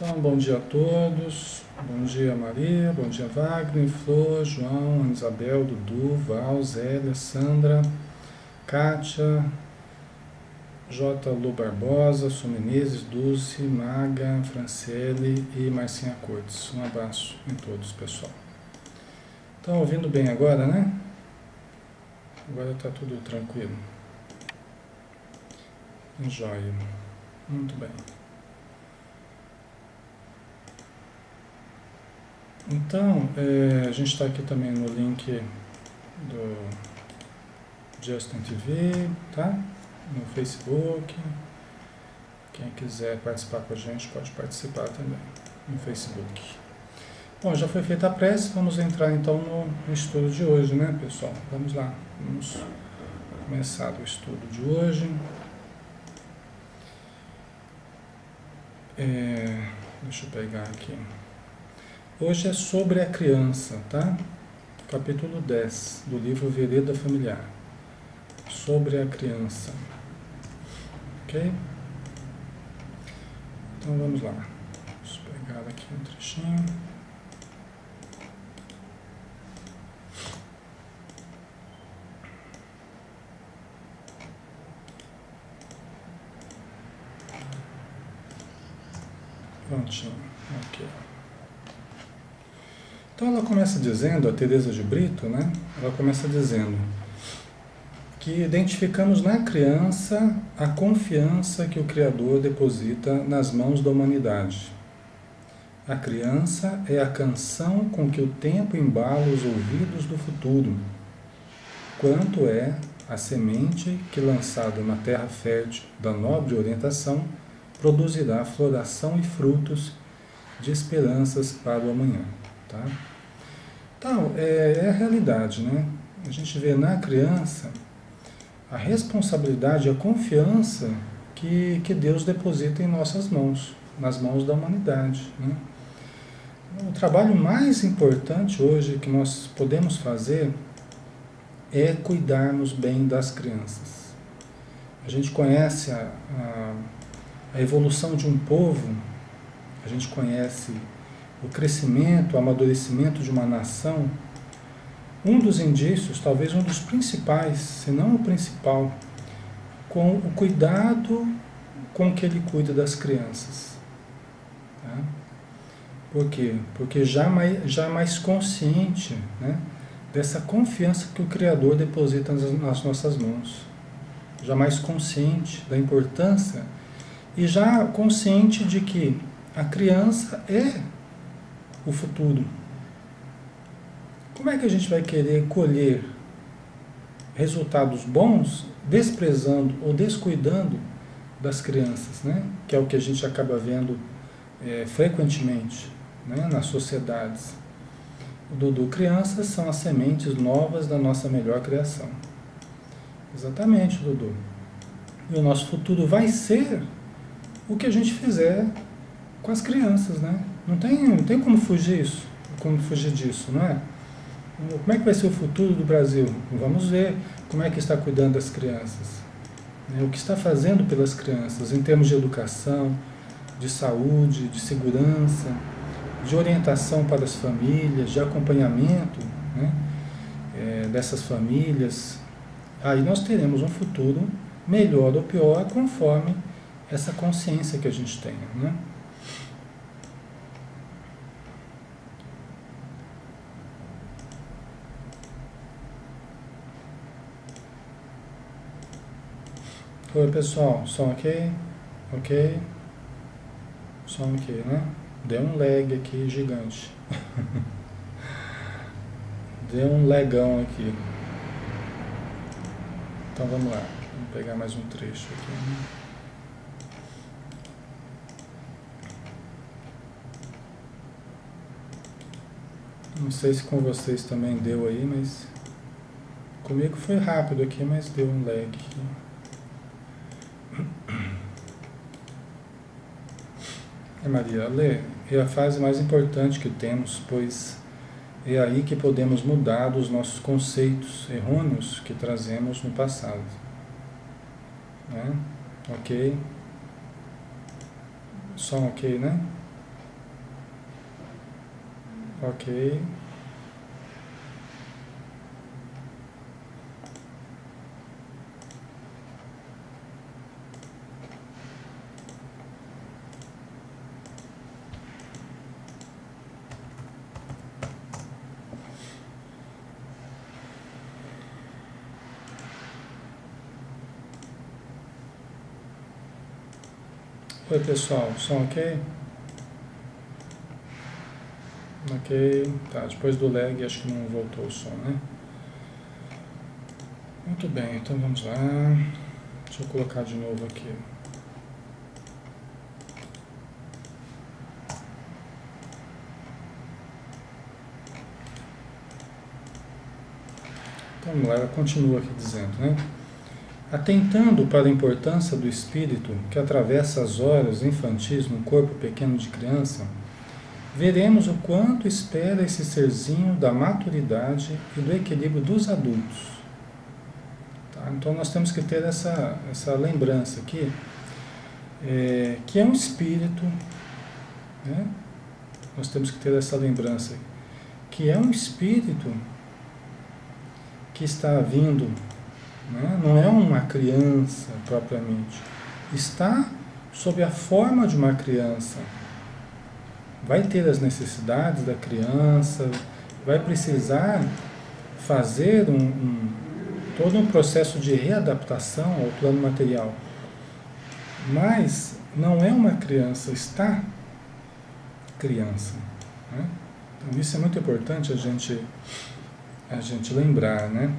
Então, bom dia a todos. Bom dia, Maria. Bom dia, Wagner, Flor, João, Ana Isabel, Dudu, Val, Zélia, Sandra, Kátia, J. Lu Barbosa, Su Menezes, Dulce, Maga, Franciele e Marcinha Cortes. Um abraço em todos, pessoal. Estão ouvindo bem agora, né? Agora está tudo tranquilo. Joia. Muito bem. Então, a gente está aqui também no link do Justin TV, tá? No Facebook. Quem quiser participar com a gente pode participar também no Facebook. Bom, já foi feita a prece, vamos entrar então no estudo de hoje, né, pessoal? Vamos lá, vamos começar o estudo de hoje. Deixa eu pegar aqui. Hoje é sobre a criança, tá? Capítulo 10 do livro Vereda Familiar. Sobre a criança. Ok? Então vamos lá. Deixa eu pegar aqui um trechinho. Prontinho. Ok. Então ela começa dizendo, a Teresa de Brito, né? Ela começa dizendo que identificamos na criança a confiança que o Criador deposita nas mãos da humanidade. A criança é a canção com que o tempo embala os ouvidos do futuro, quanto é a semente que, lançada na terra fértil da nobre orientação, produzirá floração e frutos de esperanças para o amanhã. Tá? Então, é a realidade, né? A gente vê na criança a responsabilidade, a confiança que Deus deposita em nossas mãos, nas mãos da humanidade, né? O trabalho mais importante hoje que nós podemos fazer é cuidarmos bem das crianças. A gente conhece a evolução de um povo, a gente conhece o crescimento, o amadurecimento de uma nação. Um dos indícios, talvez um dos principais, se não o principal, com o cuidado com que ele cuida das crianças. Tá? Por quê? Porque já mais consciente, né, dessa confiança que o Criador deposita nas nossas mãos. Já mais consciente da importância e já consciente de que a criança é o futuro. Como é que a gente vai querer colher resultados bons desprezando ou descuidando das crianças, né? Que é o que a gente acaba vendo frequentemente, né, nas sociedades. Dudu, crianças são as sementes novas da nossa melhor criação. Exatamente, Dudu. E o nosso futuro vai ser o que a gente fizer com as crianças, né? Não tem como fugir disso, não é? Como é que vai ser o futuro do Brasil? Vamos ver como é que está cuidando das crianças. O que está fazendo pelas crianças em termos de educação, de saúde, de segurança, de orientação para as famílias, de acompanhamento, né, dessas famílias. Aí nós teremos um futuro melhor ou pior conforme essa consciência que a gente tenha, né? Oi, pessoal, som ok? Ok? Som ok, né? Deu um lag aqui gigante. Deu um lagão aqui. Então vamos lá. Vamos pegar mais um trecho aqui, né? Não sei se com vocês também deu aí, mas comigo foi rápido aqui, mas deu um lag aqui. Maria, lê, é a fase mais importante que temos, pois é aí que podemos mudar os nossos conceitos errôneos que trazemos no passado. Né? Ok? Som ok, né? Ok. Oi pessoal, som ok? Ok, tá, depois do lag acho que não voltou o som, né? Muito bem, então vamos lá. Deixa eu colocar de novo aqui. Então vamos lá, ela continua aqui dizendo, né? Atentando para a importância do espírito que atravessa as horas infantis no corpo pequeno de criança, veremos o quanto espera esse serzinho da maturidade e do equilíbrio dos adultos. Tá? Então nós temos que ter essa lembrança aqui, que é um espírito, né? Nós temos que ter essa lembrança, que é um espírito que está vindo, né? Não é uma criança propriamente, está sob a forma de uma criança. Vai ter as necessidades da criança, vai precisar fazer todo um processo de readaptação ao plano material. Mas não é uma criança, está criança, né? Então isso é muito importante a gente lembrar, né?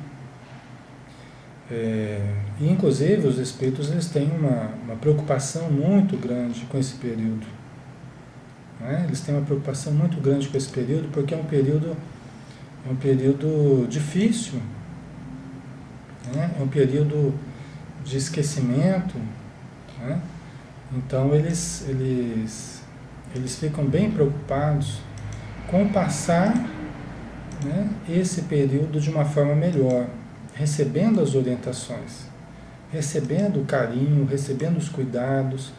E inclusive os espíritos eles têm uma preocupação muito grande com esse período. Né? Eles têm uma preocupação muito grande com esse período, porque é um período difícil, né? É um período de esquecimento, né? Então eles ficam bem preocupados com passar, né, esse período de uma forma melhor, recebendo as orientações, recebendo o carinho, recebendo os cuidados,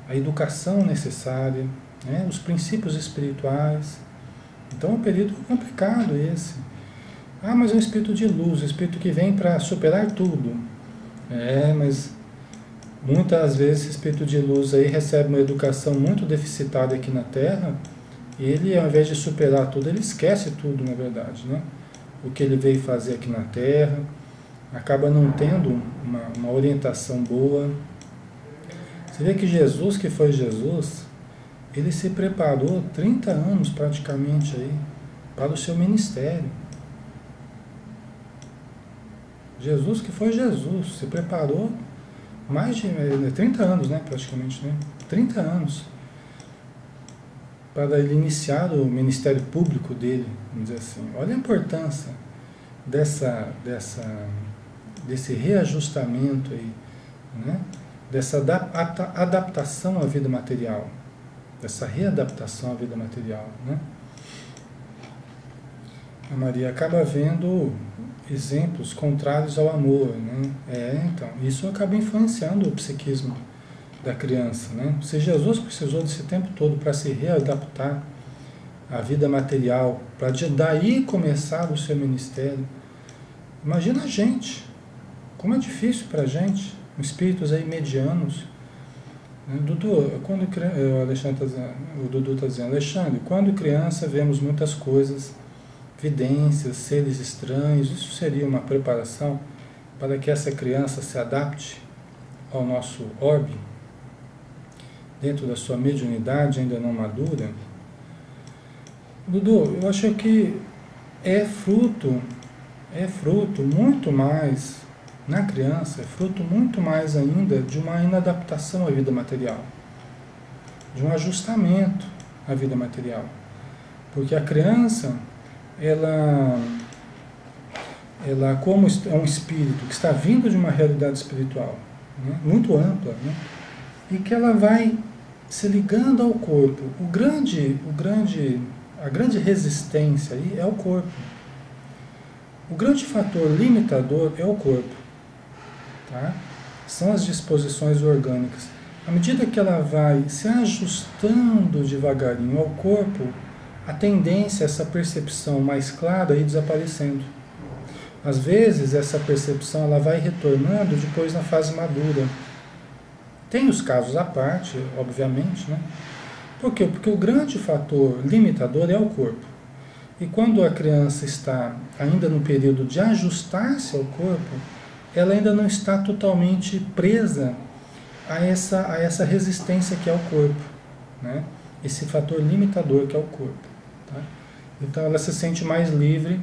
a educação necessária, né, os princípios espirituais. Então é um período complicado esse. Ah, mas é um espírito de luz, um espírito que vem para superar tudo. Mas muitas vezes esse espírito de luz aí recebe uma educação muito deficitária aqui na Terra, e ele, ao invés de superar tudo, ele esquece tudo, na verdade, né? O que ele veio fazer aqui na Terra, acaba não tendo uma orientação boa. Você vê que Jesus, que foi Jesus, ele se preparou 30 anos praticamente aí para o seu ministério. Jesus, que foi Jesus, se preparou mais de 30 anos, né, praticamente, né? 30 anos para ele iniciar o ministério público dele, vamos dizer assim. Olha a importância desse reajustamento aí, né? Dessa adaptação à vida material, dessa readaptação à vida material, né? A Maria acaba vendo exemplos contrários ao amor, né? Então, isso acaba influenciando o psiquismo da criança, né? Se Jesus precisou desse tempo todo para se readaptar à vida material, para daí começar o seu ministério, imagina a gente, como é difícil para a gente, espíritos aí medianos, né? Dudu, o Dudu está dizendo, Alexandre, quando criança vemos muitas coisas, vidências, seres estranhos, isso seria uma preparação para que essa criança se adapte ao nosso orbe, dentro da sua mediunidade ainda não madura? Dudu, eu acho que é fruto muito mais, na criança, é fruto muito mais ainda de uma inadaptação à vida material, de um ajustamento à vida material. Porque a criança, ela como é um espírito que está vindo de uma realidade espiritual, né, muito ampla, né, e que ela vai se ligando ao corpo. A grande resistência aí é o corpo. O grande fator limitador é o corpo. Tá? São as disposições orgânicas. À medida que ela vai se ajustando devagarinho ao corpo, a tendência, essa percepção mais clara ir desaparecendo. Às vezes essa percepção ela vai retornando depois na fase madura. Tem os casos à parte, obviamente, né? Por quê? Porque o grande fator limitador é o corpo. E quando a criança está ainda no período de ajustar-se ao corpo, ela ainda não está totalmente presa a essa resistência que é o corpo, né? Esse fator limitador que é o corpo. Tá? Então ela se sente mais livre.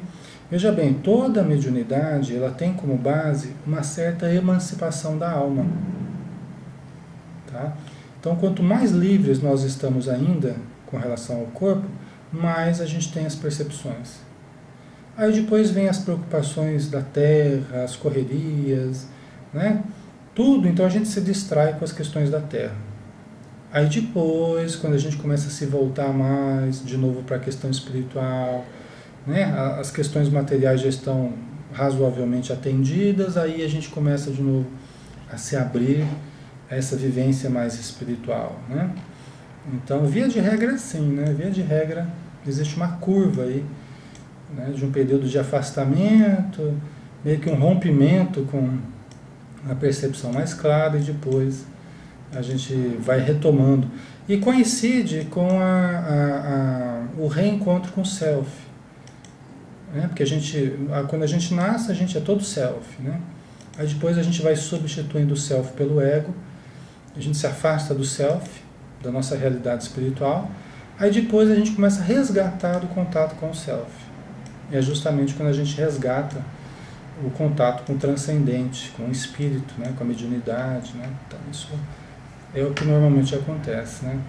Veja bem, toda mediunidade ela tem como base uma certa emancipação da alma. Tá? Então quanto mais livres nós estamos ainda com relação ao corpo, mais a gente tem as percepções. Aí depois vem as preocupações da terra, as correrias, né? Tudo, então a gente se distrai com as questões da terra. Aí depois, quando a gente começa a se voltar mais de novo para a questão espiritual, né? As questões materiais já estão razoavelmente atendidas, aí a gente começa de novo a se abrir a essa vivência mais espiritual, né? Então, via de regra, sim, né? Via de regra, existe uma curva aí, né? De um período de afastamento, meio que um rompimento com a percepção mais clara e depois a gente vai retomando. E coincide com o reencontro com o self. Né? Porque quando a gente nasce, a gente é todo self. Né? Aí depois a gente vai substituindo o self pelo ego, a gente se afasta do self, da nossa realidade espiritual, aí depois a gente começa a resgatar o contato com o self. E é justamente quando a gente resgata o contato com o transcendente, com o espírito, né, com a mediunidade, né? Então isso é o que normalmente acontece, né?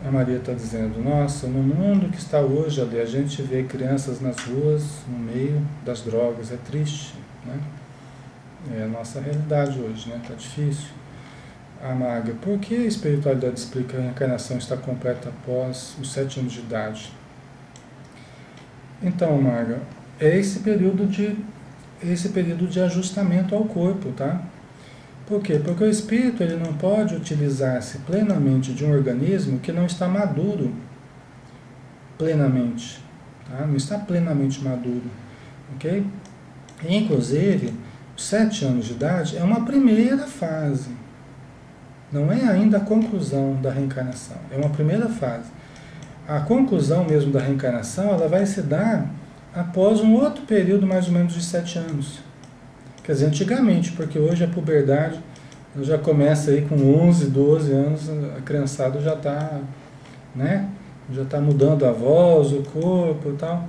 A Maria está dizendo, nossa, no mundo que está hoje ali, a gente vê crianças nas ruas, no meio das drogas, é triste, né? É a nossa realidade hoje, né? Está difícil. A Maga, por que a espiritualidade explica que a reencarnação está completa após os 7 anos de idade? Então, Maga, é esse período de ajustamento ao corpo, tá? Por quê? Porque o espírito ele não pode utilizar-se plenamente de um organismo que não está maduro plenamente, tá? Não está plenamente maduro, ok? E, inclusive, os 7 anos de idade é uma primeira fase, não é ainda a conclusão da reencarnação, é uma primeira fase. A conclusão mesmo da reencarnação ela vai se dar após um outro período mais ou menos de 7 anos. Quer dizer, antigamente, porque hoje a puberdade já começa aí com 11, 12 anos, a criançada já está, né, já está mudando a voz, o corpo e tal.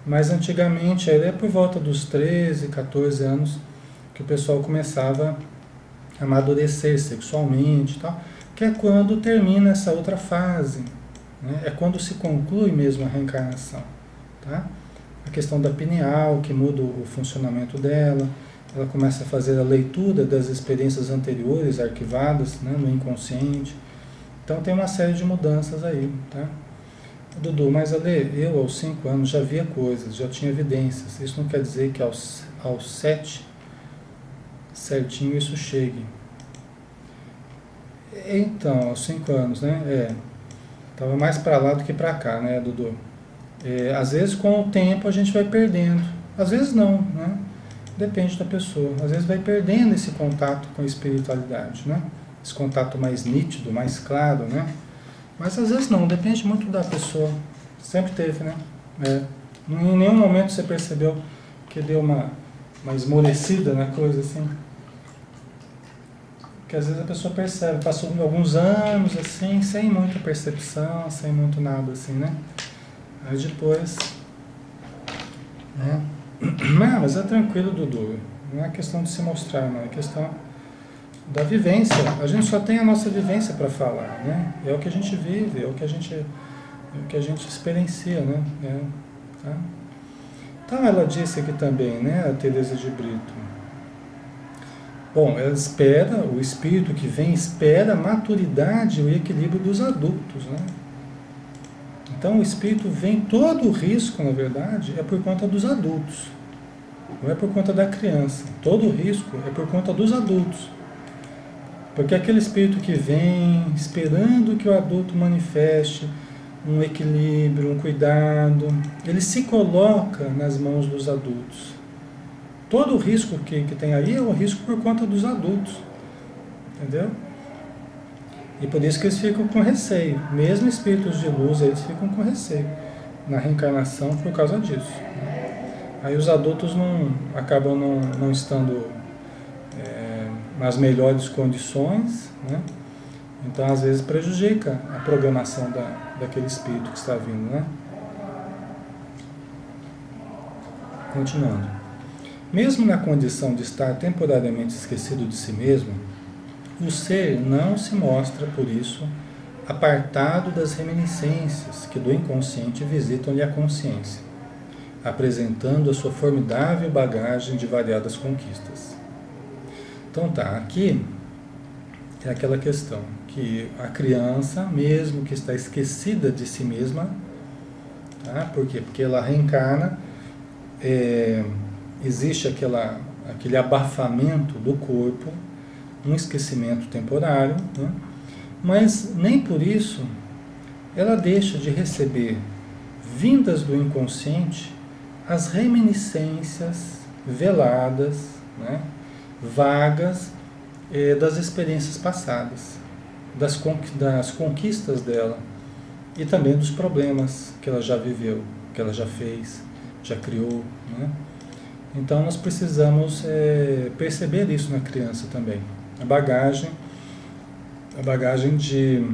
Mas antigamente, aí é por volta dos 13, 14 anos, que o pessoal começava a amadurecer sexualmente e tal, que é quando termina essa outra fase, né? É quando se conclui mesmo a reencarnação, tá? A questão da pineal, que muda o funcionamento dela, ela começa a fazer a leitura das experiências anteriores arquivadas, né, no inconsciente. Então tem uma série de mudanças aí, tá? Dudu, mas Ale, eu aos 5 anos já via coisas, já tinha evidências. Isso não quer dizer que aos 7 certinho isso chegue. Então, aos 5 anos, né? Estava mais para lá do que para cá, né, Dudu? Às vezes com o tempo a gente vai perdendo, às vezes não, né? Depende da pessoa. Às vezes vai perdendo esse contato com a espiritualidade, né? Esse contato mais nítido, mais claro, né? Mas às vezes não, depende muito da pessoa. Sempre teve, né? Em nenhum momento você percebeu que deu uma esmorecida na coisa, assim. Porque às vezes a pessoa percebe, passou alguns anos, assim, sem muita percepção, sem muito nada, assim, né? Aí depois, né? Não, mas é tranquilo, Dudu. Não é questão de se mostrar, não. É questão da vivência. A gente só tem a nossa vivência para falar, né? É o que a gente vive, é o que a gente experiencia, né? Tá? Então ela disse aqui também, né, a Teresa de Brito. Bom, ela espera, o espírito que vem espera a maturidade e o equilíbrio dos adultos, né? Então o espírito vem, todo o risco, na verdade, é por conta dos adultos. Não é por conta da criança. Todo o risco é por conta dos adultos. Porque aquele espírito que vem esperando que o adulto manifeste um equilíbrio, um cuidado. Ele se coloca nas mãos dos adultos. Todo o risco que tem aí é o risco por conta dos adultos. Entendeu? E por isso que eles ficam com receio. Mesmo espíritos de luz, eles ficam com receio na reencarnação por causa disso. Aí os adultos acabam não estando nas melhores condições, né? Então às vezes prejudica a programação daquele espírito que está vindo, né? Continuando. Mesmo na condição de estar temporariamente esquecido de si mesmo, o ser não se mostra, por isso, apartado das reminiscências que do inconsciente visitam-lhe a consciência, apresentando a sua formidável bagagem de variadas conquistas. Então tá, aqui é aquela questão que a criança, mesmo que está esquecida de si mesma, tá? Por quê? Porque ela reencarna, existe aquele abafamento do corpo, um esquecimento temporário, né? Mas nem por isso ela deixa de receber, vindas do inconsciente, as reminiscências veladas, né? Vagas, das experiências passadas, das conquistas dela e também dos problemas que ela já viveu, que ela já fez, já criou, né? Então nós precisamos perceber isso na criança também. A bagagem de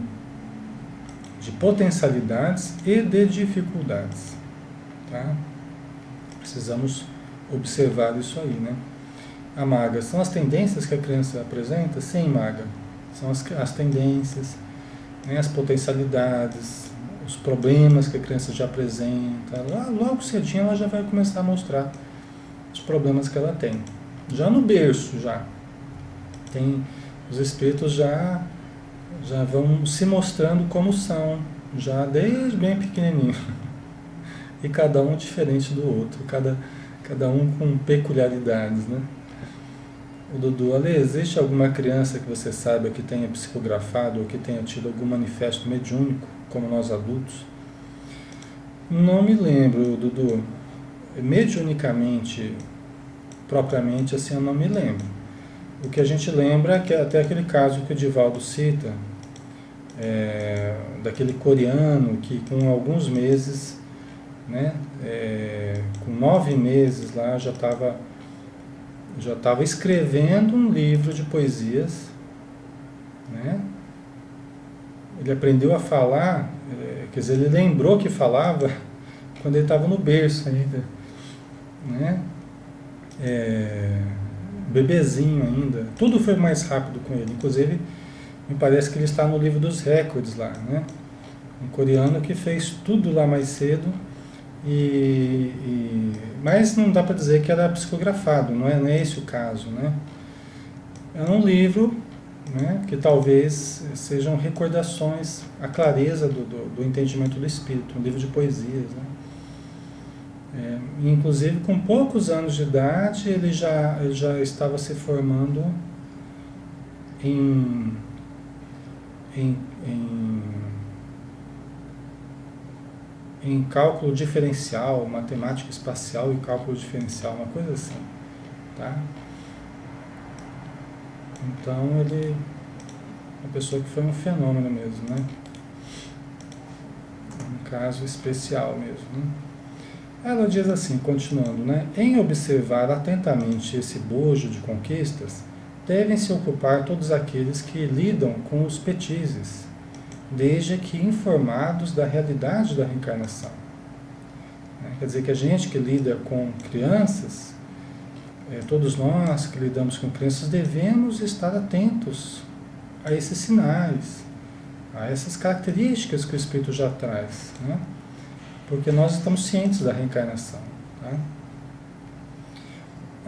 potencialidades e de dificuldades, tá? Precisamos observar isso aí, né? A maga, são as tendências que a criança apresenta? Sim, maga. São as tendências, né? As potencialidades, os problemas que a criança já apresenta. Logo cedinho ela já vai começar a mostrar os problemas que ela tem. Já no berço, os espíritos já vão se mostrando como são, já desde bem pequenininho. E cada um diferente do outro, cada um com peculiaridades, né? O Dudu, Ale, existe alguma criança que você saiba que tenha psicografado ou que tenha tido algum manifesto mediúnico, como nós adultos? Não me lembro, Dudu. Mediunicamente, propriamente assim, eu não me lembro. O que a gente lembra é que até aquele caso que o Divaldo cita, daquele coreano que com alguns meses, né, com 9 meses lá, já estava escrevendo um livro de poesias, né? Ele aprendeu a falar, quer dizer, ele lembrou que falava quando ele estava no berço ainda, né? Bebezinho ainda. Tudo foi mais rápido com ele. Inclusive, me parece que ele está no livro dos recordes lá, né? Um coreano que fez tudo lá mais cedo, mas não dá para dizer que era psicografado, não é esse o caso, né? É um livro, né, que talvez sejam recordações, a clareza do entendimento do espírito, um livro de poesias, né? Inclusive com poucos anos de idade ele já estava se formando em cálculo diferencial, matemática espacial e cálculo diferencial, uma coisa assim, tá? Então ele é uma pessoa que foi um fenômeno mesmo, né? Um caso especial mesmo, né? Ela diz assim, continuando, né? Em observar atentamente esse bojo de conquistas, devem se ocupar todos aqueles que lidam com os petizes, desde que informados da realidade da reencarnação. Quer dizer que a gente que lida com crianças, todos nós que lidamos com crianças, devemos estar atentos a esses sinais, a essas características que o Espírito já traz, né? Porque nós estamos cientes da reencarnação, tá?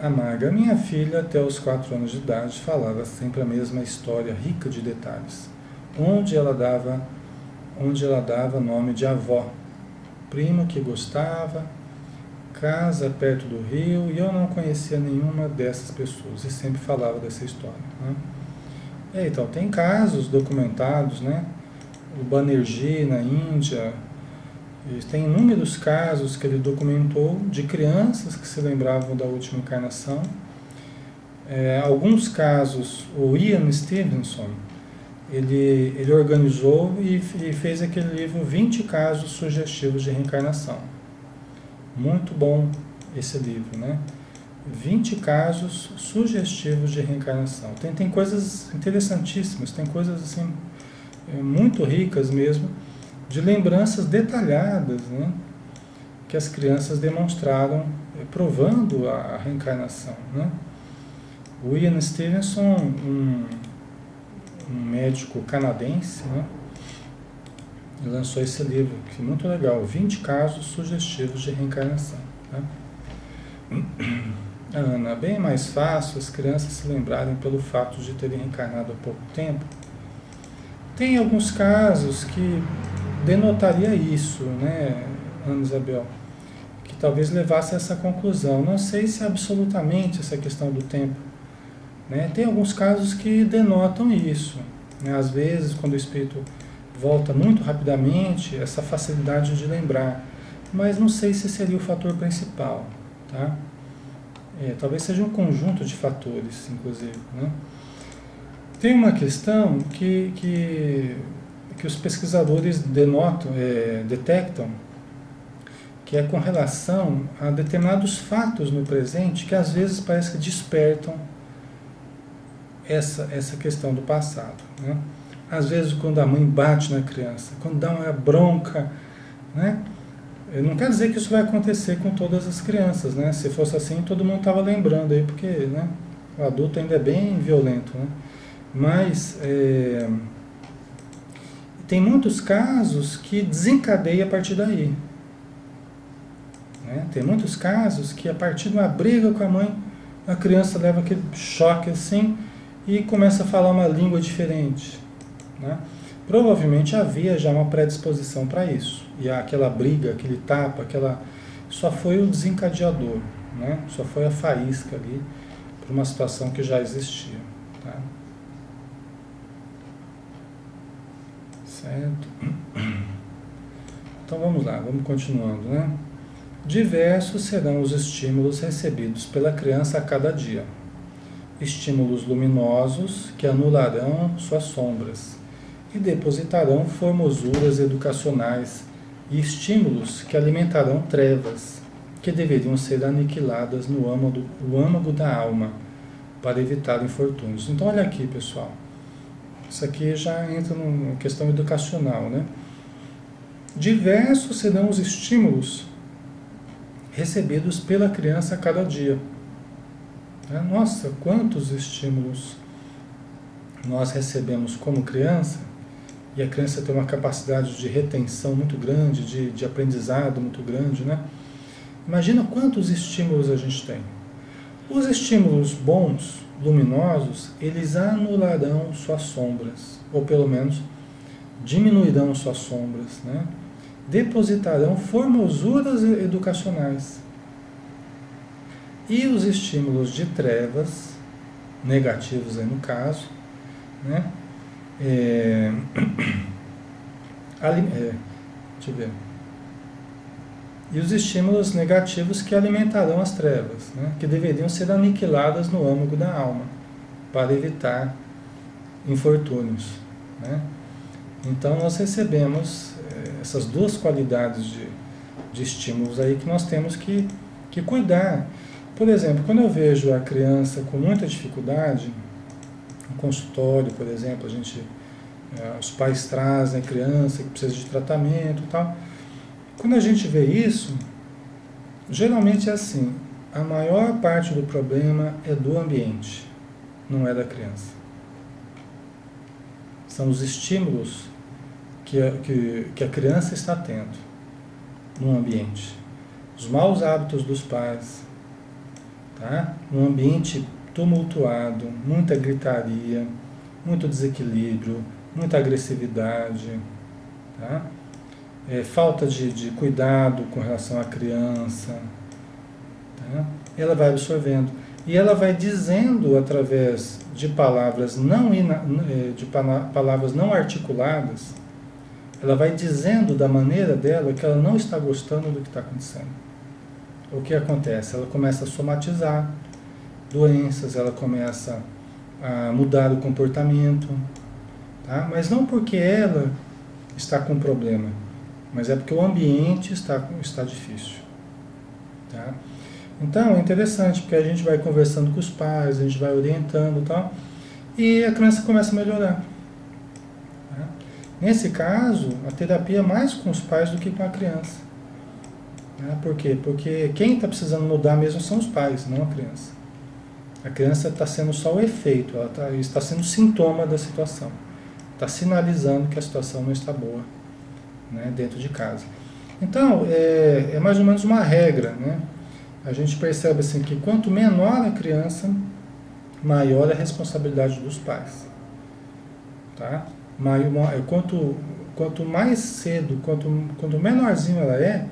A Maga, minha filha, até os 4 anos de idade, falava sempre a mesma história rica de detalhes, onde ela dava nome de avó, primo que gostava, casa perto do rio, e eu não conhecia nenhuma dessas pessoas, e sempre falava dessa história, né? Então, tem casos documentados, né? o Banerjee na Índia. E tem inúmeros casos que ele documentou de crianças que se lembravam da última encarnação. Alguns casos, o Ian Stevenson, ele organizou e fez aquele livro 20 casos sugestivos de reencarnação. Muito bom esse livro, né? 20 casos sugestivos de reencarnação. Tem coisas interessantíssimas, tem coisas assim muito ricas mesmo, de lembranças detalhadas, né? Que as crianças demonstraram, provando a reencarnação, né? O Ian Stevenson, um médico canadense, né? Ele lançou esse livro, que é muito legal, 20 casos sugestivos de reencarnação. Né? Ana, bem mais fácil as crianças se lembrarem pelo fato de terem reencarnado há pouco tempo. Tem alguns casos que denotaria isso, né, Ana Isabel? Que talvez levasse a essa conclusão. Não sei se absolutamente essa questão do tempo. Né? Tem alguns casos que denotam isso. Né? Às vezes, quando o espírito volta muito rapidamente, essa facilidade de lembrar. Mas não sei se seria o fator principal. Tá? Talvez seja um conjunto de fatores, inclusive. Né? Tem uma questão que os pesquisadores detectam, que é com relação a determinados fatos no presente que às vezes parece que despertam essa questão do passado. Né? Às vezes quando a mãe bate na criança, quando dá uma bronca, né? Não quer dizer que isso vai acontecer com todas as crianças, né? Se fosse assim, todo mundo estava lembrando aí, porque, né, o adulto ainda é bem violento, né? Mas tem muitos casos que desencadeia a partir daí. Né? Tem muitos casos que a partir de uma briga com a mãe, a criança leva aquele choque assim e começa a falar uma língua diferente. Né? Provavelmente havia já uma predisposição para isso. E aquela briga, aquele tapa, só foi o desencadeador, né? Só foi a faísca ali para uma situação que já existia. Tá? Certo? Então vamos lá, vamos continuando, né? Diversos serão os estímulos recebidos pela criança a cada dia. Estímulos luminosos que anularão suas sombras e depositarão formosuras educacionais e estímulos que alimentarão trevas que deveriam ser aniquiladas no âmago da alma para evitar infortúnios. Então olha aqui, pessoal. Isso aqui já entra numa questão educacional, né? Diversos serão os estímulos recebidos pela criança a cada dia. Nossa, quantos estímulos nós recebemos como criança, e a criança tem uma capacidade de retenção muito grande, de aprendizado muito grande, né? Imagina quantos estímulos a gente tem. Os estímulos bons, luminosos, eles anularão suas sombras, ou pelo menos diminuirão suas sombras, né? Depositarão formosuras educacionais. E os estímulos de trevas, negativos aí no caso, né? Deixa eu ver. E os estímulos negativos que alimentarão as trevas, né? Que deveriam ser aniquiladas no âmago da alma, para evitar infortúnios, né? Então nós recebemos essas duas qualidades de estímulos aí que nós temos que cuidar. Por exemplo, quando eu vejo a criança com muita dificuldade, no consultório, por exemplo, os pais trazem a criança que precisa de tratamento e tal. Quando a gente vê isso, geralmente é assim, a maior parte do problema é do ambiente, não é da criança. São os estímulos que a criança está tendo no ambiente. Os maus hábitos dos pais, tá? Um ambiente tumultuado, muita gritaria, muito desequilíbrio, muita agressividade, tá? Falta de cuidado com relação à criança, tá? Ela vai absorvendo e ela vai dizendo através de palavras palavras não articuladas, Ela vai dizendo da maneira dela que ela não está gostando do que está acontecendo. O que acontece? Ela começa a somatizar doenças, ela começa a mudar o comportamento, tá? Mas não porque ela está com problema, mas é porque o ambiente está difícil, tá? Então é interessante, porque a gente vai conversando com os pais, a gente vai orientando e tal, e a criança começa a melhorar. Tá? Nesse caso, a terapia é mais com os pais do que com a criança. Tá? Por quê? Porque quem está precisando mudar mesmo são os pais, não a criança. A criança está sendo só o efeito, ela está sendo sintoma da situação. Está sinalizando que a situação não está boa, né, dentro de casa. Então, é mais ou menos uma regra, né? A gente percebe assim que quanto menor a criança, maior é a responsabilidade dos pais. Tá? Quanto mais cedo, quanto menorzinho ela é,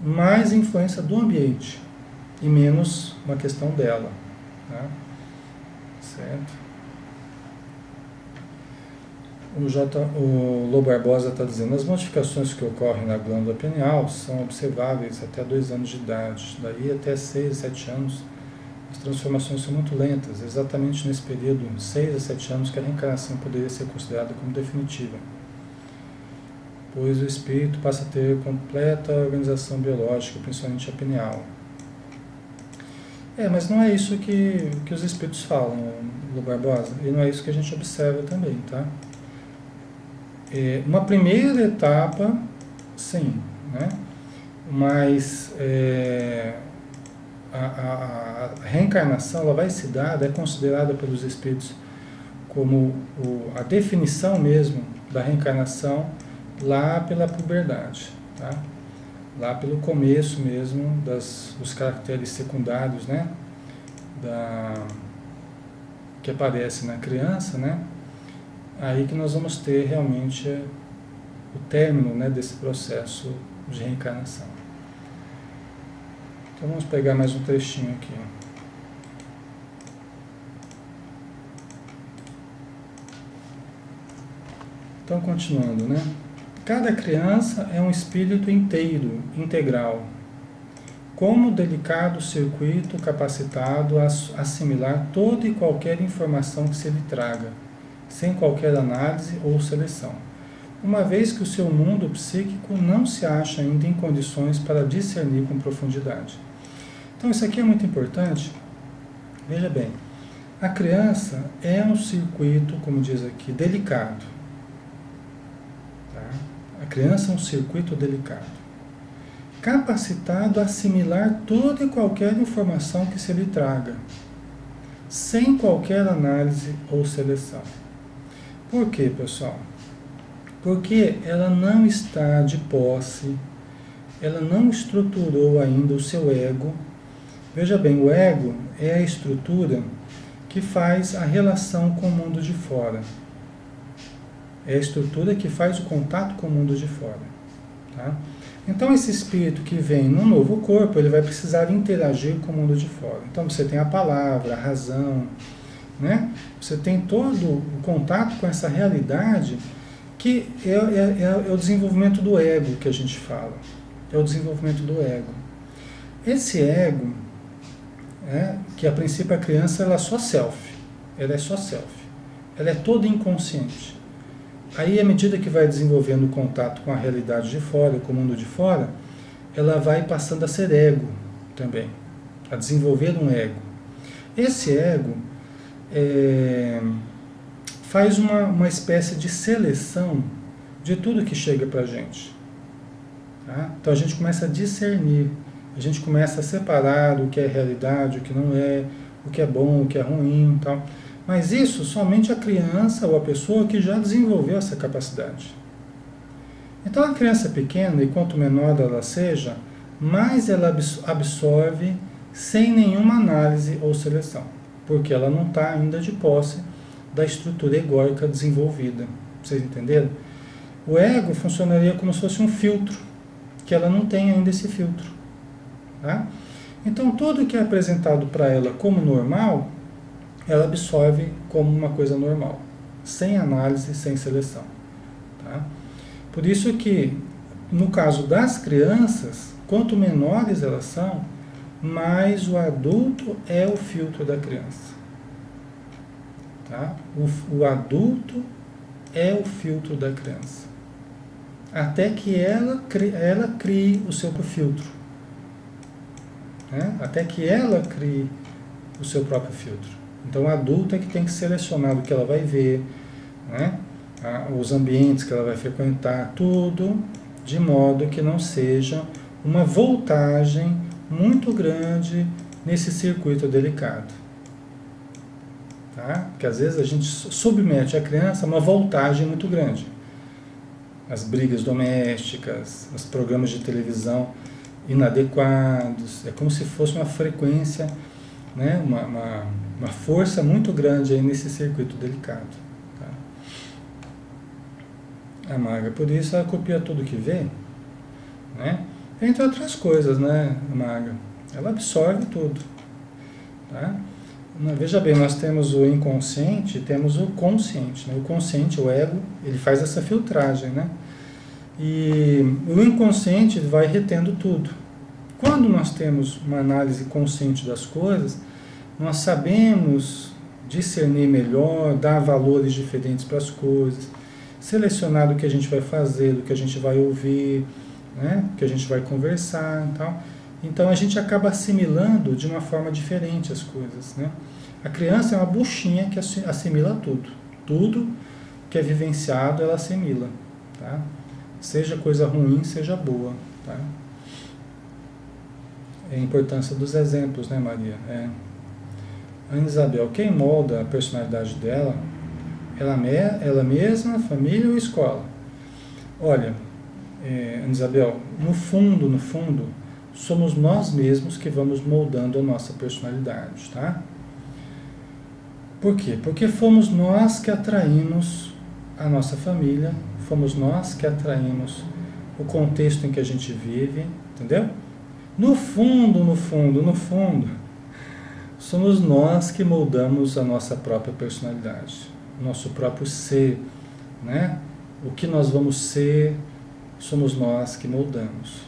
mais influência do ambiente e menos uma questão dela. Tá? Certo? O Lô Barbosa está dizendo: as modificações que ocorrem na glândula pineal são observáveis até 2 anos de idade, daí até 6 a 7 anos as transformações são muito lentas, exatamente nesse período, 6 a 7 anos, que a reencarnação poderia ser considerada como definitiva, pois o espírito passa a ter completa organização biológica, principalmente a pineal. Mas não é isso que os espíritos falam, Lô Barbosa, e não é isso que a gente observa também, tá? Uma primeira etapa, sim, né? Mas a reencarnação ela vai se dar, é considerada pelos espíritos como a definição mesmo da reencarnação lá pela puberdade, tá? Lá pelo começo mesmo dos caracteres secundários, né? Que aparece na criança, né? Aí que nós vamos ter realmente o término, né, desse processo de reencarnação. Então vamos pegar mais um trechinho aqui. Então continuando, né? Cada criança é um espírito inteiro, integral, como delicado circuito capacitado a assimilar toda e qualquer informação que se lhe traga, sem qualquer análise ou seleção, uma vez que o seu mundo psíquico não se acha ainda em condições para discernir com profundidade. Então isso aqui é muito importante. Veja bem, a criança é um circuito, como diz aqui, delicado. Tá? A criança é um circuito delicado, capacitado a assimilar toda e qualquer informação que se lhe traga, sem qualquer análise ou seleção. Por quê, pessoal? Porque ela não está de posse, ela não estruturou ainda o seu ego. Veja bem, o ego é a estrutura que faz a relação com o mundo de fora. É a estrutura que faz o contato com o mundo de fora. Tá? Então, esse espírito que vem no novo corpo, ele vai precisar interagir com o mundo de fora. Então, você tem a palavra, a razão, né? Você tem todo o contato com essa realidade que é o desenvolvimento do ego que a gente fala. É o desenvolvimento do ego. Esse ego, que a princípio a criança ela é só self. Ela é só self. Ela é toda inconsciente. Aí, à medida que vai desenvolvendo o contato com a realidade de fora, com o mundo de fora, ela vai passando a ser ego também, a desenvolver um ego. Esse ego faz uma espécie de seleção de tudo que chega para a gente. Tá? Então a gente começa a discernir, a gente começa a separar o que é realidade, o que não é, o que é bom, o que é ruim, tal. Mas isso somente a criança ou a pessoa que já desenvolveu essa capacidade. Então a criança pequena, e quanto menor ela seja, mais ela absorve sem nenhuma análise ou seleção, porque ela não está ainda de posse da estrutura egóica desenvolvida. Vocês entenderam? O ego funcionaria como se fosse um filtro, que ela não tem ainda esse filtro. Tá? Então tudo que é apresentado para ela como normal, ela absorve como uma coisa normal, sem análise, sem seleção. Tá? Por isso que, no caso das crianças, quanto menores elas são, mais o adulto é o filtro da criança. Tá? O adulto é o filtro da criança. Até que ela crie o seu próprio filtro. Né? Até que ela crie o seu próprio filtro. Então, o adulto é que tem que selecionar o que ela vai ver, né? Os ambientes que ela vai frequentar, tudo de modo que não seja uma voltagem muito grande nesse circuito delicado. Tá? Porque às vezes a gente submete a criança a uma voltagem muito grande. As brigas domésticas, os programas de televisão inadequados, é como se fosse uma frequência, né? uma força muito grande aí nesse circuito delicado. Tá? A maga, por isso, ela copia tudo que vê, né? Entre outras coisas, né, a maga? Ela absorve tudo. Tá? Veja bem, nós temos o inconsciente e temos o consciente. Né? O consciente, o ego, ele faz essa filtragem, né? E o inconsciente vai retendo tudo. Quando nós temos uma análise consciente das coisas, nós sabemos discernir melhor, dar valores diferentes para as coisas, selecionar do que a gente vai fazer, do que a gente vai ouvir, né? Do que a gente vai conversar e tal. Então a gente acaba assimilando de uma forma diferente as coisas, né? A criança é uma buchinha que assimila tudo. Tudo que é vivenciado, ela assimila. Tá? Seja coisa ruim, seja boa. Tá? É a importância dos exemplos, né, Maria? Ana Isabel, quem molda a personalidade dela? Ela mesma, família ou escola? Olha, Ana Isabel, no fundo, somos nós mesmos que vamos moldando a nossa personalidade, tá? Por quê? Porque fomos nós que atraímos a nossa família, fomos nós que atraímos o contexto em que a gente vive, entendeu? No fundo, somos nós que moldamos a nossa própria personalidade, o nosso próprio ser, né? O que nós vamos ser, somos nós que moldamos.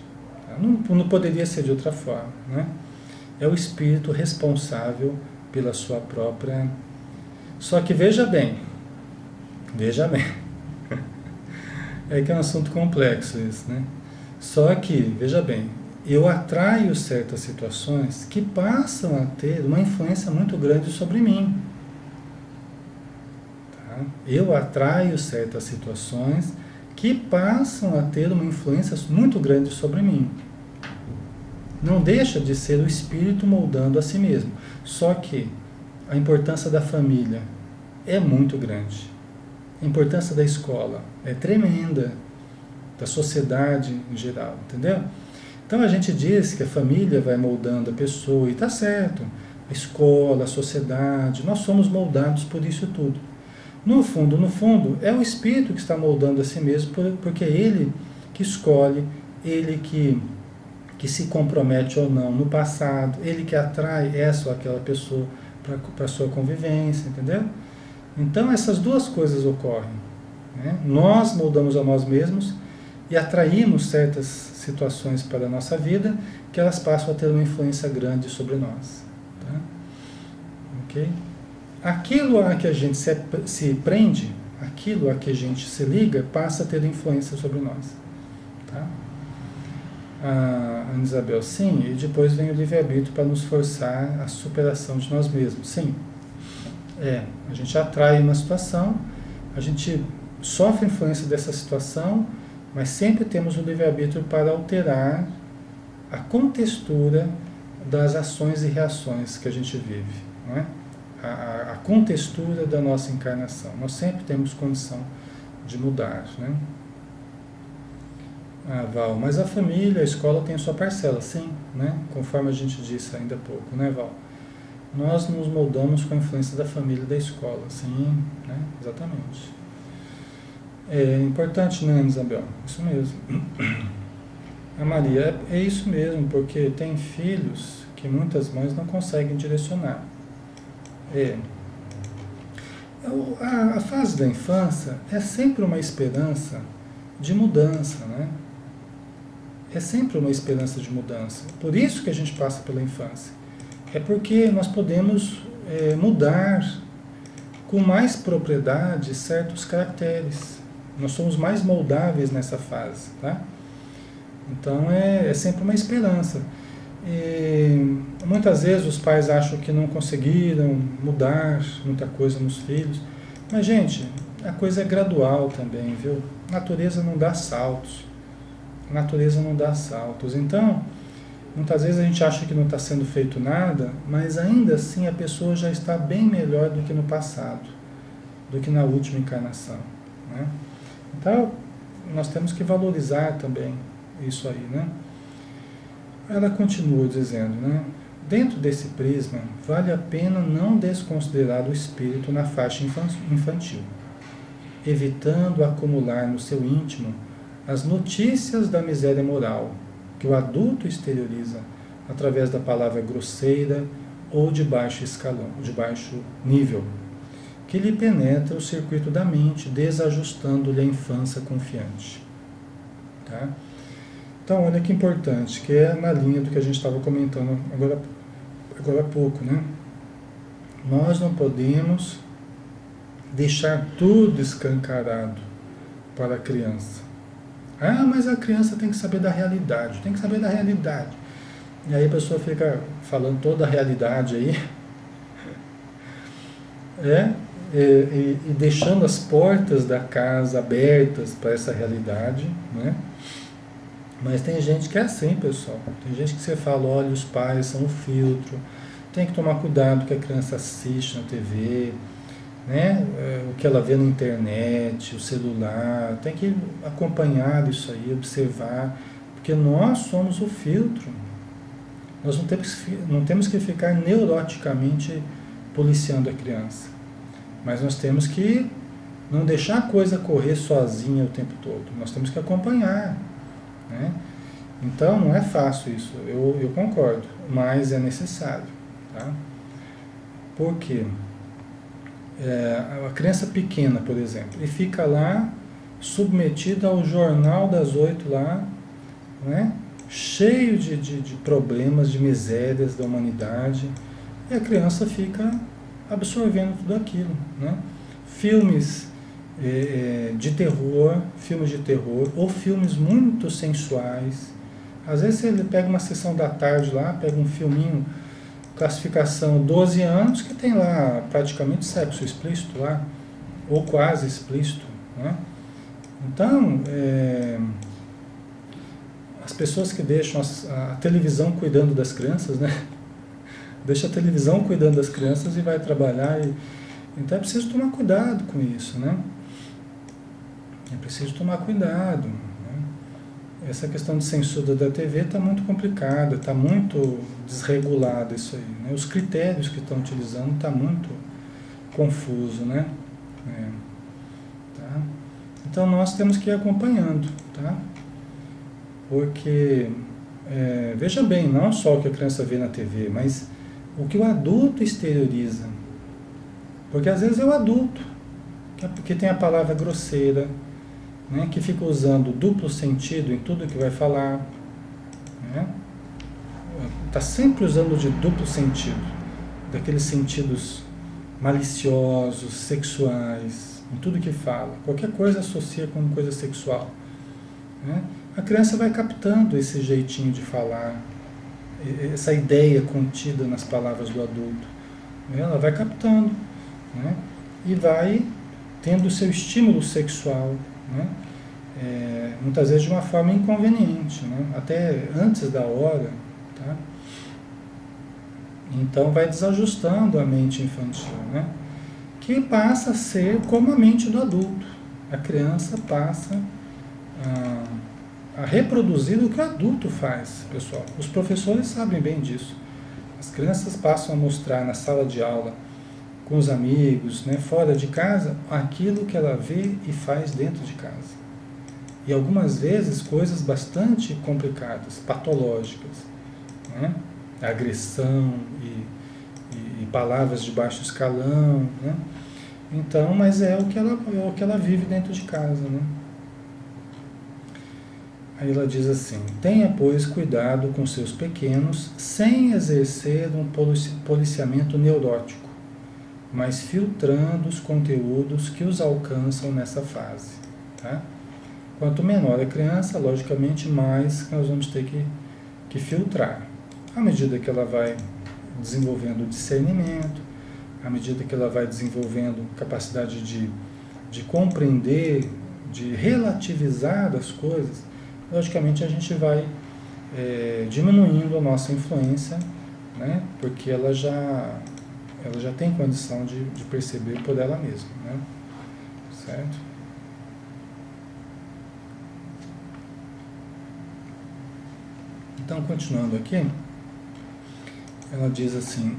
Não poderia ser de outra forma, né? É o espírito responsável pela sua própria... Só que veja bem, é que é um assunto complexo isso, né? Só que, veja bem, eu atraio certas situações que passam a ter uma influência muito grande sobre mim. Tá? Eu atraio certas situações que passam a ter uma influência muito grande sobre mim. Não deixa de ser o espírito moldando a si mesmo. Só que a importância da família é muito grande. A importância da escola é tremenda. Da sociedade em geral, entendeu? Então a gente diz que a família vai moldando a pessoa, e está certo. A escola, a sociedade, nós somos moldados por isso tudo. No fundo, é o espírito que está moldando a si mesmo, porque é ele que escolhe, ele que se compromete ou não no passado, ele que atrai essa ou aquela pessoa para a sua convivência, entendeu? Então essas duas coisas ocorrem, né? Nós moldamos a nós mesmos e atraímos certas situações para a nossa vida que elas passam a ter uma influência grande sobre nós. Tá? Ok? Aquilo a que a gente se prende, aquilo a que a gente se liga, passa a ter influência sobre nós. Tá? A Ana Isabel, sim, e depois vem o livre-arbítrio para nos forçar a superação de nós mesmos. Sim, a gente atrai uma situação, a gente sofre influência dessa situação, mas sempre temos o livre-arbítrio para alterar a contextura das ações e reações que a gente vive, não é? A contextura da nossa encarnação. Nós sempre temos condição de mudar, né? Val, mas a família, a escola tem a sua parcela, sim, né? Conforme a gente disse ainda há pouco, né, Val? Nós nos moldamos com a influência da família e da escola, sim, né? Exatamente. É importante, né, Isabel? Isso mesmo. A Maria, é isso mesmo, porque tem filhos que muitas mães não conseguem direcionar. A fase da infância é sempre uma esperança de mudança, né? É sempre uma esperança de mudança. Por isso que a gente passa pela infância. É porque nós podemos mudar com mais propriedade certos caracteres. Nós somos mais moldáveis nessa fase, tá? Então é sempre uma esperança. E muitas vezes os pais acham que não conseguiram mudar muita coisa nos filhos. Mas, gente, a coisa é gradual também, viu? A natureza não dá saltos. A natureza não dá saltos. Então, muitas vezes a gente acha que não está sendo feito nada, mas ainda assim a pessoa já está bem melhor do que no passado, do que na última encarnação, né? Então, nós temos que valorizar também isso aí, né? Ela continua dizendo, né? Dentro desse prisma, vale a pena não desconsiderar o espírito na faixa infantil, evitando acumular no seu íntimo as notícias da miséria moral que o adulto exterioriza através da palavra grosseira ou de baixo escalão, de baixo nível, que lhe penetra o circuito da mente, desajustando-lhe a infância confiante. Tá? Então, olha que importante, que é na linha do que a gente estava comentando agora há pouco, né? Nós não podemos deixar tudo escancarado para a criança. Ah, mas a criança tem que saber da realidade, tem que saber da realidade. E aí a pessoa fica falando toda a realidade aí, e deixando as portas da casa abertas para essa realidade, né? Mas tem gente que é assim, pessoal. Tem gente que você fala, olha, os pais são o filtro, tem que tomar cuidado com o que a criança assiste na TV, né? O que ela vê na internet, o celular, tem que acompanhar isso aí, observar, porque nós somos o filtro. Nós não temos que ficar neuroticamente policiando a criança, mas nós temos que não deixar a coisa correr sozinha o tempo todo, nós temos que acompanhar, né? Então não é fácil isso, eu concordo, mas é necessário, tá? Por quê? A criança pequena, por exemplo, e fica lá submetida ao jornal das 8 lá, né? Cheio de problemas, de misérias da humanidade, e a criança fica absorvendo tudo aquilo, né? Filmes de terror, ou filmes muito sensuais. Às vezes ele pega uma sessão da tarde lá, pega um filminho, classificação 12 anos, que tem lá praticamente sexo explícito lá, ou quase explícito, né? Então, as pessoas que deixam a televisão cuidando das crianças, né? Deixa a televisão cuidando das crianças e vai trabalhar. Então é preciso tomar cuidado com isso, né? É preciso tomar cuidado, né? Essa questão de censura da TV está muito complicada, está muito desregulada isso aí, né? Os critérios que estão utilizando está muito confuso, né? Tá? Então nós temos que ir acompanhando, tá? Porque, veja bem, não só o que a criança vê na TV, mas o que o adulto exterioriza. Porque às vezes é o adulto que tem a palavra grosseira, né, que fica usando duplo sentido em tudo que vai falar, né? Está sempre usando de duplo sentido, daqueles sentidos maliciosos, sexuais, em tudo que fala. Qualquer coisa associa com coisa sexual, né? A criança vai captando esse jeitinho de falar, essa ideia contida nas palavras do adulto, né? Ela vai captando, né? E vai tendo o seu estímulo sexual, né? Muitas vezes de uma forma inconveniente, né? Até antes da hora, tá? Então vai desajustando a mente infantil, né? Que passa a ser como a mente do adulto. A criança passa a reproduzir o que o adulto faz, pessoal. Os professores sabem bem disso. As crianças passam a mostrar na sala de aula, com os amigos, né, fora de casa, aquilo que ela vê e faz dentro de casa. E algumas vezes coisas bastante complicadas, patológicas, né? Agressão e palavras de baixo escalão, né? Então, mas é o que ela vive dentro de casa, né? Aí ela diz assim: tenha, pois, cuidado com seus pequenos, sem exercer um policiamento neurótico, mas filtrando os conteúdos que os alcançam nessa fase. Tá? Quanto menor a criança, logicamente, mais nós vamos ter que filtrar. À medida que ela vai desenvolvendo discernimento, à medida que ela vai desenvolvendo capacidade de compreender, de relativizar as coisas, logicamente a gente vai diminuindo a nossa influência, né? Porque ela já tem condição de perceber por ela mesma, né? Certo? Então, continuando aqui, ela diz assim: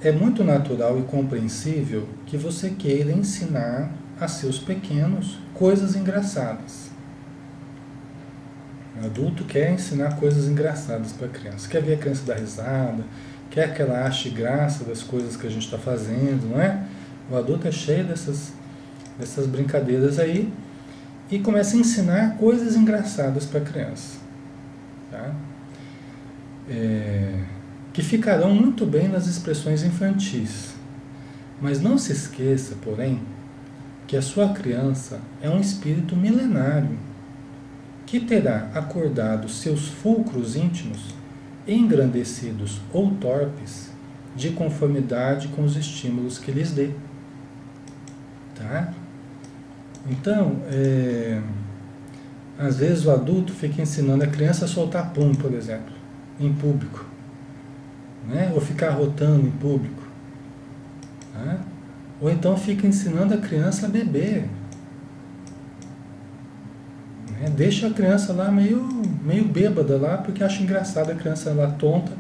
é muito natural e compreensível que você queira ensinar a seus pequenos coisas engraçadas. O adulto quer ensinar coisas engraçadas para a criança, quer ver a criança dar risada, quer que ela ache graça das coisas que a gente está fazendo, não é? O adulto é cheio dessas brincadeiras aí e começa a ensinar coisas engraçadas para a criança, tá? Que ficarão muito bem nas expressões infantis. Mas não se esqueça, porém, que a sua criança é um espírito milenário, que terá acordado seus fulcros íntimos, engrandecidos ou torpes, de conformidade com os estímulos que lhes dê. Tá? Então, às vezes o adulto fica ensinando a criança a soltar pum, por exemplo, em público, né? Ou ficar rotando em público. Tá? Ou então fica ensinando a criança a beber. Né? Deixa a criança lá meio bêbada lá, porque acha engraçado a criança lá tonta,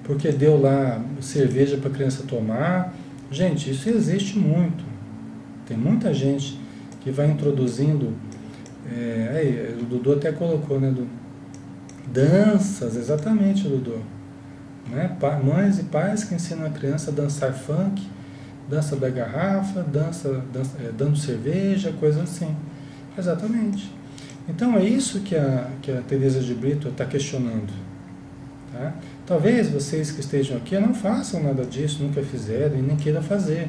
porque deu lá cerveja para a criança tomar. Gente, isso existe muito. Tem muita gente que vai introduzindo, o Dudu até colocou, né, danças, exatamente, Dudu. Né? Mães e pais que ensinam a criança a dançar funk, dança da garrafa, dança dando cerveja, coisa assim. Exatamente. Então é isso que a Teresa de Brito está questionando. Tá? Talvez vocês que estejam aqui não façam nada disso, nunca fizeram e nem queiram fazer.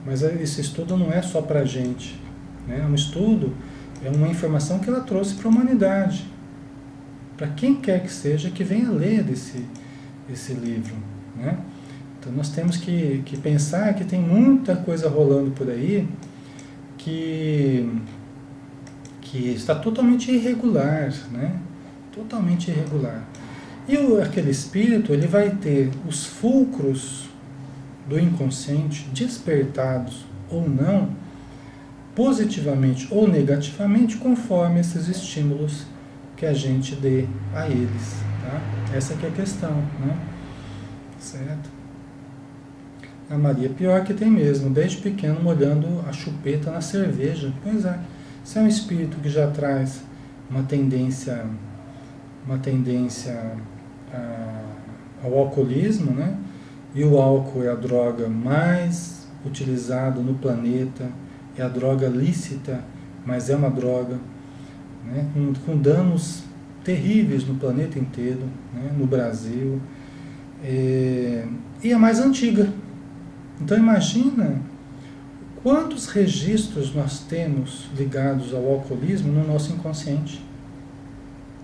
Mas esse estudo não é só para a gente. Né? Um estudo é uma informação que ela trouxe para a humanidade. Para quem quer que seja que venha ler esse livro. Né? Então nós temos que pensar que tem muita coisa rolando por aí que está totalmente irregular. Né? Totalmente irregular. E aquele espírito ele vai ter os fulcros do inconsciente despertados ou não, positivamente ou negativamente, conforme esses estímulos que a gente dê a eles. Tá? Essa que é a questão, né? Certo? A Maria pior que tem mesmo, desde pequeno molhando a chupeta na cerveja. Pois é, se é um espírito que já traz uma tendência ao alcoolismo, né? E o álcool é a droga mais utilizada no planeta, é a droga lícita, mas é uma droga, né, com danos terríveis no planeta inteiro, né, no Brasil, e a mais antiga. Então imagina quantos registros nós temos ligados ao alcoolismo no nosso inconsciente.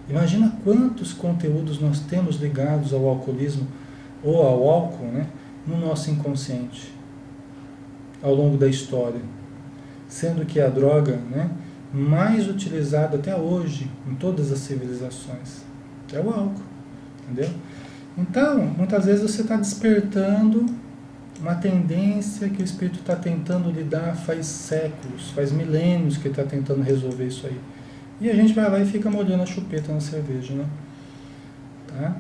Imagina quantos conteúdos nós temos ligados ao alcoolismo ou ao álcool, né, no nosso inconsciente, ao longo da história. Sendo que a droga, né, mais utilizada até hoje em todas as civilizações é o álcool. Entendeu? Então, muitas vezes você está despertando uma tendência que o espírito está tentando lidar faz séculos, faz milênios que ele está tentando resolver isso aí. E a gente vai lá e fica molhando a chupeta na cerveja, né? Tá?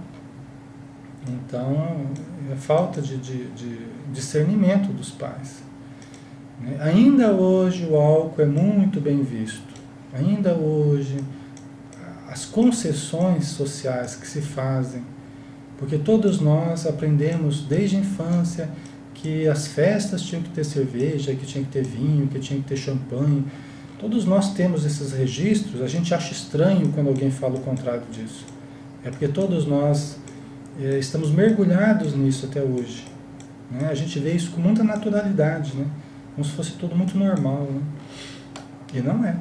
Então, é falta de discernimento dos pais. Né? Ainda hoje o álcool é muito bem visto. Ainda hoje as concessões sociais que se fazem, porque todos nós aprendemos desde a infância que as festas tinham que ter cerveja, que tinha que ter vinho, que tinha que ter champanhe, Todos nós temos esses registros, a gente acha estranho quando alguém fala o contrário disso. É porque todos nós estamos mergulhados nisso até hoje. Né? A gente vê isso com muita naturalidade, né? Como se fosse tudo muito normal. Né? E não é.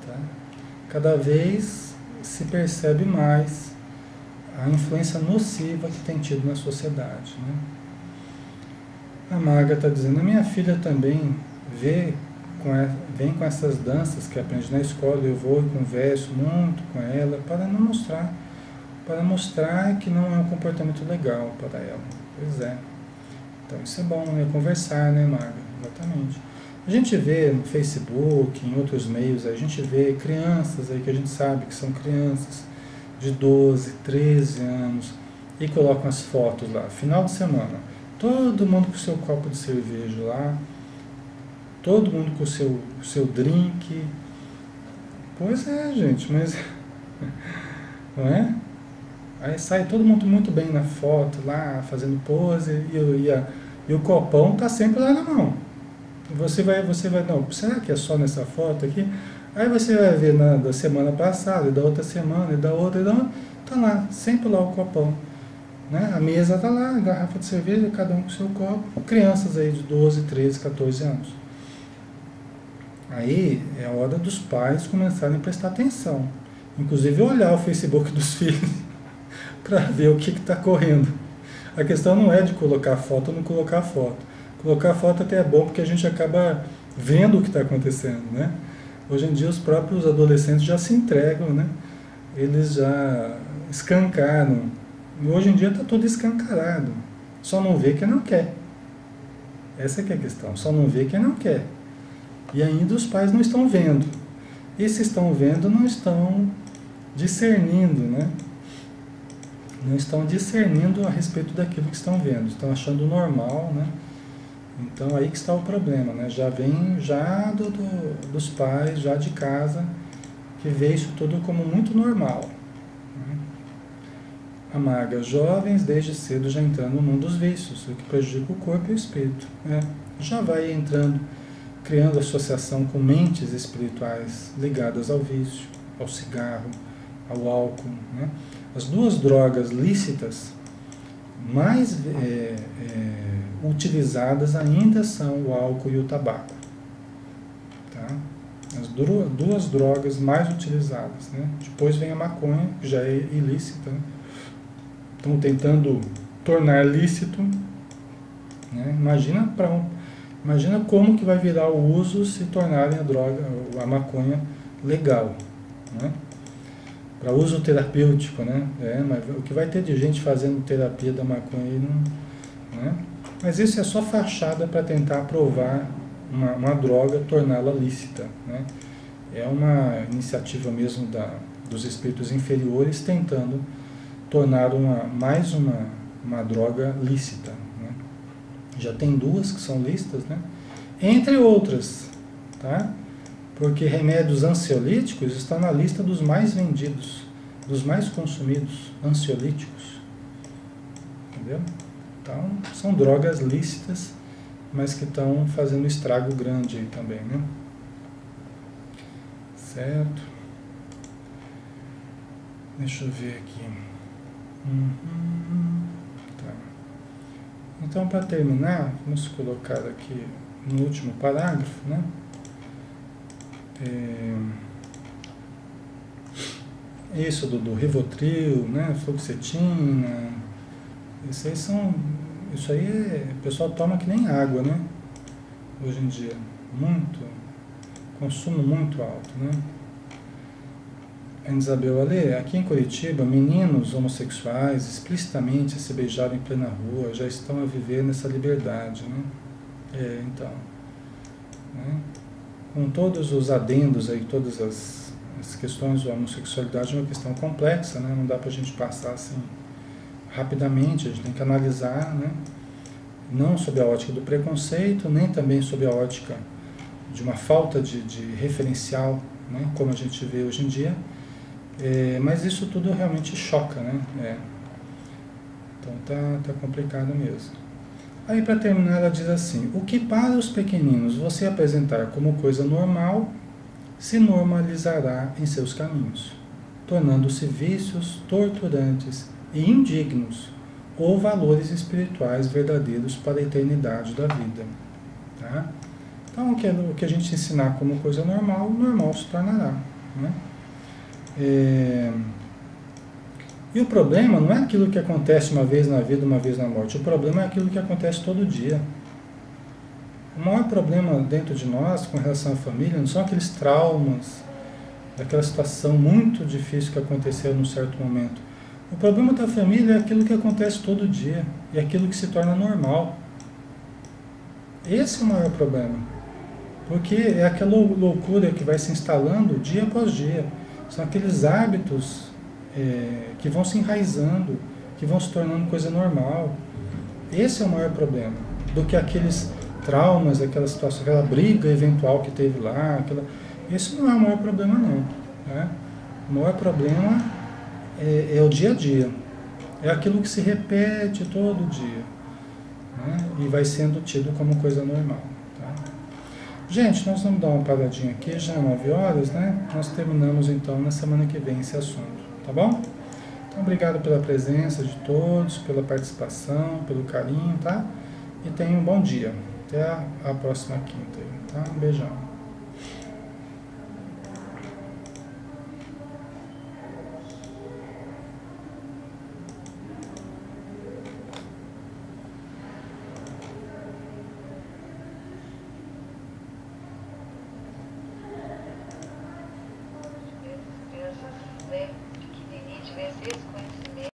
Tá? Cada vez se percebe mais a influência nociva que tem tido na sociedade. Né? A Maga está dizendo, a minha filha também vem com essas danças que aprende na escola, eu vou e converso muito com ela para mostrar que não é um comportamento legal para ela. Pois é. Então isso é bom, né? Conversar, né, Maga? Exatamente. A gente vê no Facebook, em outros meios, a gente vê crianças aí que a gente sabe que são crianças de 12, 13 anos e colocam as fotos lá, final de semana, todo mundo com o seu copo de cerveja lá, todo mundo com o seu drink. Pois é, gente, mas não é? Aí sai todo mundo muito bem na foto lá, fazendo pose, e o copão tá sempre lá na mão. Você vai, não, será que é só nessa foto aqui? Aí você vai ver da semana passada, e da outra semana, e da outra, tá lá, sempre lá o copão. Né? A mesa tá lá, a garrafa de cerveja, cada um com seu copo. Crianças aí de 12, 13, 14 anos. Aí é a hora dos pais começarem a prestar atenção. Inclusive olhar o Facebook dos filhos para ver o que está correndo. A questão não é de colocar foto ou não colocar foto. Colocar foto até é bom porque a gente acaba vendo o que está acontecendo, né? Hoje em dia os próprios adolescentes já se entregam, né? Eles já escancaram. E hoje em dia está tudo escancarado. Só não vê quem não quer. Essa que é a questão. Só não vê quem não quer. E ainda os pais não estão vendo. E se estão vendo, não estão discernindo, né? Não estão discernindo a respeito daquilo que estão vendo. Estão achando normal, né? Então aí que está o problema, né? Já vem dos pais, já de casa, que vê isso tudo como muito normal. Né? A Maga, jovens desde cedo já entrando no mundo dos vícios, o que prejudica o corpo e o espírito. Né? Já vai entrando, criando associação com mentes espirituais ligadas ao vício, ao cigarro, ao álcool. Né? As duas drogas lícitas mais utilizadas ainda são o álcool e o tabaco. Tá? As duas drogas mais utilizadas. Né? Depois vem a maconha, que já é ilícita. Né? Estão tentando tornar lícito. Né? Imagina como que vai virar o uso se tornarem a maconha legal. Né? Para uso terapêutico, né? Mas o que vai ter de gente fazendo terapia da maconha aí não. Né? Mas isso é só fachada para tentar aprovar uma droga, torná-la lícita. Né? É uma iniciativa mesmo dos espíritos inferiores tentando tornar mais uma droga lícita. Né? Já tem duas que são lícitas, né? Entre outras, tá? Porque remédios ansiolíticos estão na lista dos mais vendidos, dos mais consumidos, ansiolíticos. Entendeu? Então, são drogas lícitas, mas que estão fazendo estrago grande aí também, né? Certo? Deixa eu ver aqui. Tá. Então, para terminar, vamos colocar aqui no último parágrafo, né? Isso do Rivotril, né, fluoxetina, isso aí o pessoal toma que nem água, né, hoje em dia, consumo muito alto, né. Isabel Ale, aqui em Curitiba, meninos homossexuais explicitamente se beijaram em plena rua, já estão a viver nessa liberdade, né, então, né? Com todos os adendos aí, todas as questões da homossexualidade é uma questão complexa, né? Não dá pra gente passar assim rapidamente, a gente tem que analisar, né? Não sob a ótica do preconceito, nem também sob a ótica de uma falta de referencial, né? Como a gente vê hoje em dia, mas isso tudo realmente choca, né? Então tá complicado mesmo. Aí, para terminar, ela diz assim: o que para os pequeninos você apresentar como coisa normal, se normalizará em seus caminhos, tornando-se vícios torturantes e indignos, ou valores espirituais verdadeiros para a eternidade da vida. Tá? Então, o que a gente ensinar como coisa normal, normal se tornará. Né? E o problema não é aquilo que acontece uma vez na vida, uma vez na morte. O problema é aquilo que acontece todo dia. O maior problema dentro de nós, com relação à família, não são aqueles traumas, daquela situação muito difícil que aconteceu num certo momento. O problema da família é aquilo que acontece todo dia, e aquilo que se torna normal. Esse é o maior problema. Porque é aquela loucura que vai se instalando dia após dia. São aqueles hábitos que vão se enraizando, que vão se tornando coisa normal. Esse é o maior problema. Do que aqueles traumas, aquela situação, aquela briga eventual que teve lá. Esse não é o maior problema, não. Né? O maior problema é o dia a dia. É aquilo que se repete todo dia. Né? E vai sendo tido como coisa normal. Gente, nós vamos dar uma paradinha aqui, já é 9 horas, né? Nós terminamos então na semana que vem esse assunto, tá bom? Então, obrigado pela presença de todos, pela participação, pelo carinho, tá? E tenham um bom dia. Até a próxima quinta, tá? Um beijão.